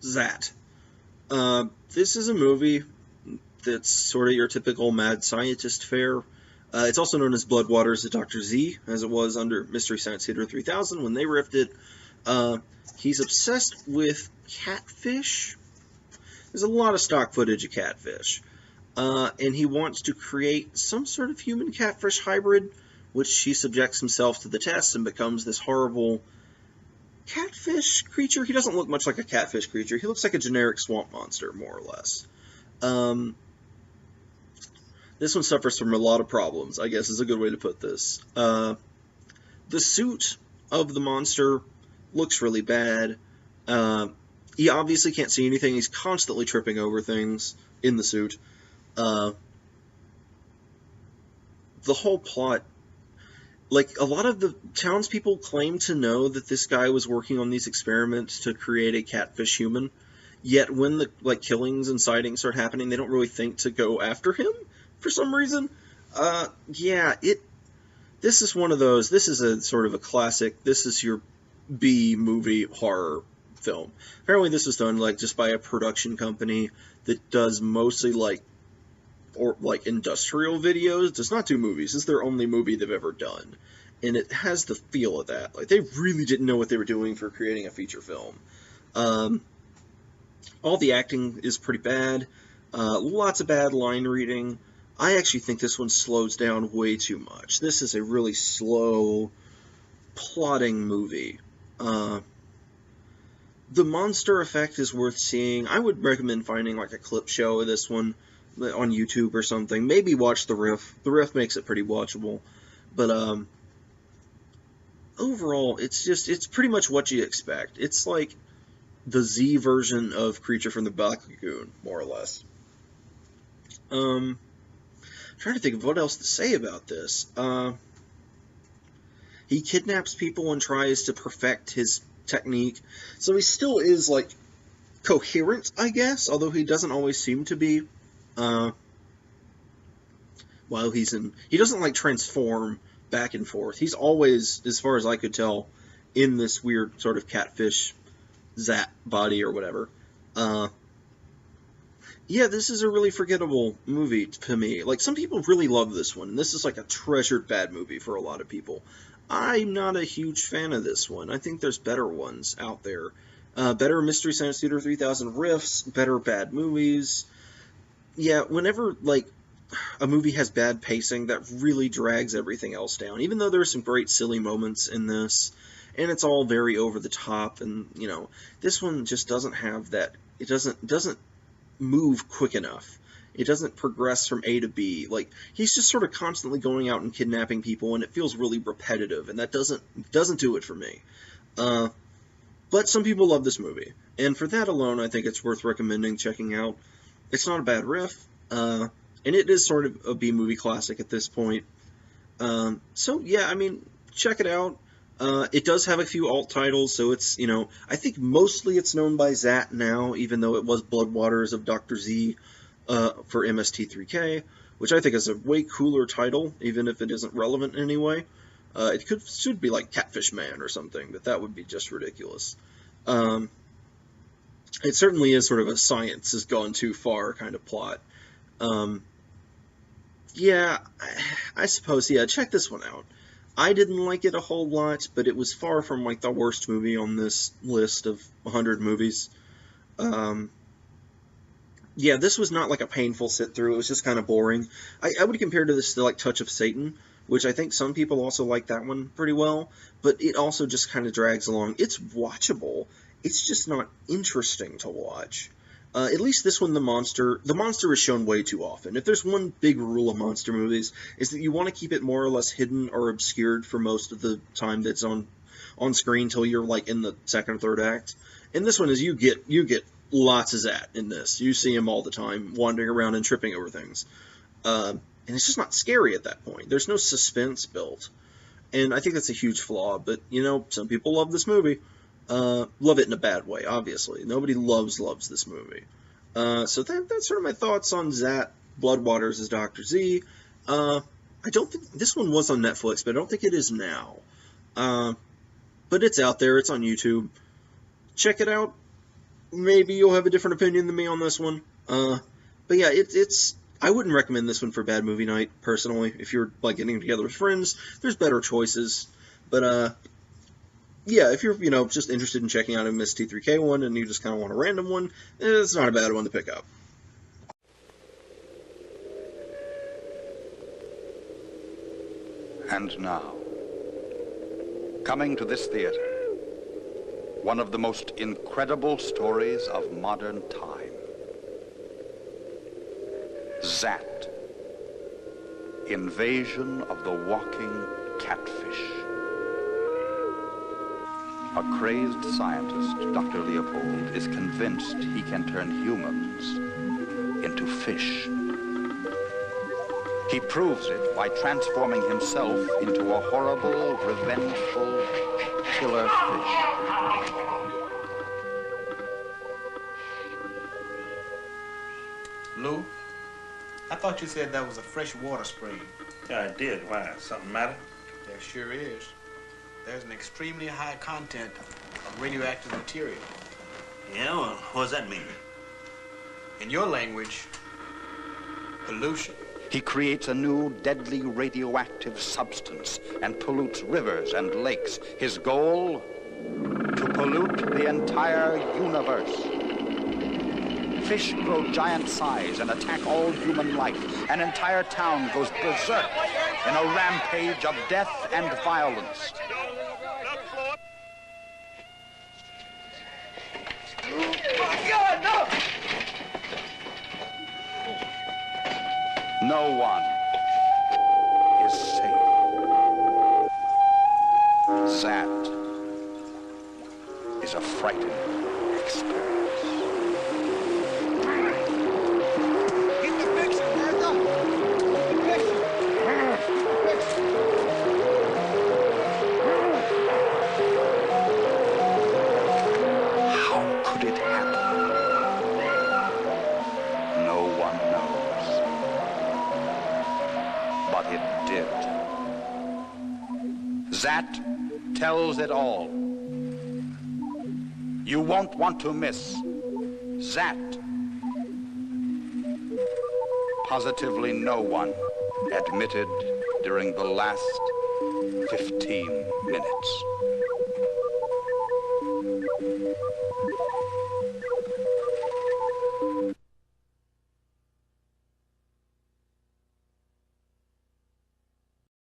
Zaat. This is a movie that's sort of your typical mad scientist fare. It's also known as Blood Waters of Dr. Z, as it was under Mystery Science Theater 3000 when they riffed it. He's obsessed with catfish. There's a lot of stock footage of catfish. And he wants to create some sort of human catfish hybrid, which he subjects himself to the test and becomes this horrible catfish creature. He doesn't look much like a catfish creature. He looks like a generic swamp monster, more or less. Um, this one suffers from a lot of problems, I guess is a good way to put this. The suit of the monster looks really bad. He obviously can't see anything. He's constantly tripping over things in the suit. The whole plot, like, a lot of the townspeople claim to know that this guy was working on these experiments to create a catfish human, yet when the, like, killings and sightings start happening, they don't really think to go after him for some reason. This is one of those, this is a sort of a classic, this is your B-movie horror film. Apparently this was done, like, just by a production company that does mostly, like, industrial videos, does not do movies. This is their only movie they've ever done. And it has the feel of that. Like, they really didn't know what they were doing for creating a feature film. All the acting is pretty bad. Lots of bad line reading. I actually think this one slows down way too much. This is a really slow, plotting movie. The monster effect is worth seeing. I would recommend finding, like, a clip show of this one on YouTube or something. Maybe watch the riff. The riff makes it pretty watchable. But overall, it's pretty much what you expect. It's like the Z version of Creature from the Black Lagoon, more or less. Trying to think of what else to say about this. He kidnaps people and tries to perfect his technique. So he still is, like, coherent, I guess, although he doesn't always seem to be. While he's in... He doesn't, like, transform back and forth. He's always, as far as I could tell, in this weird sort of catfish Zaat body or whatever. Yeah, this is a really forgettable movie to me. Like, some people really love this one. This is like a treasured bad movie for a lot of people. I'm not a huge fan of this one. I think there's better ones out there. Better Mystery Science Theater 3000 riffs, better bad movies. Yeah, whenever, like, a movie has bad pacing, that really drags everything else down. Even though there are some great silly moments in this, and it's all very over the top, and, you know, this one just doesn't have that. It doesn't move quick enough. It doesn't progress from A to B. Like, he's just sort of constantly going out and kidnapping people, and it feels really repetitive, and that doesn't do it for me. But some people love this movie, and for that alone, I think it's worth recommending checking out. It's not a bad riff, and it is sort of a B-movie classic at this point. So, yeah, I mean, check it out. It does have a few alt titles, so it's, you know, I think mostly it's known by Zaat now, even though it was Blood Waters of Dr. Z for MST3K, which I think is a way cooler title, even if it isn't relevant in any way. It should be like Catfish Man or something, but that would be just ridiculous. It certainly is sort of a science has gone too far kind of plot. Yeah, I suppose, yeah, check this one out. I didn't like it a whole lot, but it was far from, like, the worst movie on this list of 100 movies. Yeah, this was not, like, a painful sit-through. It was just kind of boring. I would compare this to, like, Touch of Satan, which I think some people also like that one pretty well, but it also just kind of drags along. It's watchable. It's just not interesting to watch. At least this one, the monster is shown way too often. If there's one big rule of monster movies, is that you want to keep it more or less hidden or obscured for most of the time that's on screen till you're, like, in the second or third act. And this one is you get lots of Zaat in this. You see him all the time, wandering around and tripping over things. And it's just not scary at that point. There's no suspense built. And I think that's a huge flaw, but, you know, some people love this movie. Love it in a bad way, obviously. Nobody loves this movie. So that's sort of my thoughts on Zaat, Blood Waters as Dr. Z. I don't think, this one was on Netflix, but I don't think it is now. But it's out there, it's on YouTube. Check it out. maybe you'll have a different opinion than me on this one. But yeah, it's. I wouldn't recommend this one for bad movie night, personally. If you're, like, getting together with friends, there's better choices. But, yeah, if you're, just interested in checking out a MST3K one and you just kind of want a random one, it's not a bad one to pick up. And now, coming to this theater, one of the most incredible stories of modern time. Zaat, Invasion of the Walking Catfish. A crazed scientist, Dr. Leopold, is convinced he can turn humans into fish. He proves it by transforming himself into a horrible, revengeful killer fish. Lou, I thought you said that was a freshwater spring. Yeah, I did. Why? Something matter? There sure is. There's an extremely high content of radioactive material. Yeah, well, what does that mean? In your language, pollution. He creates a new deadly radioactive substance and pollutes rivers and lakes. His goal? To pollute the entire universe. Fish grow giant size and attack all human life. An entire town goes berserk in a rampage of death and violence. No one is safe. Zaat is a frightening experience. How could it happen? No one knows. But it did. Zaat tells it all. You won't want to miss Zaat. Positively no one admitted during the last 15 minutes.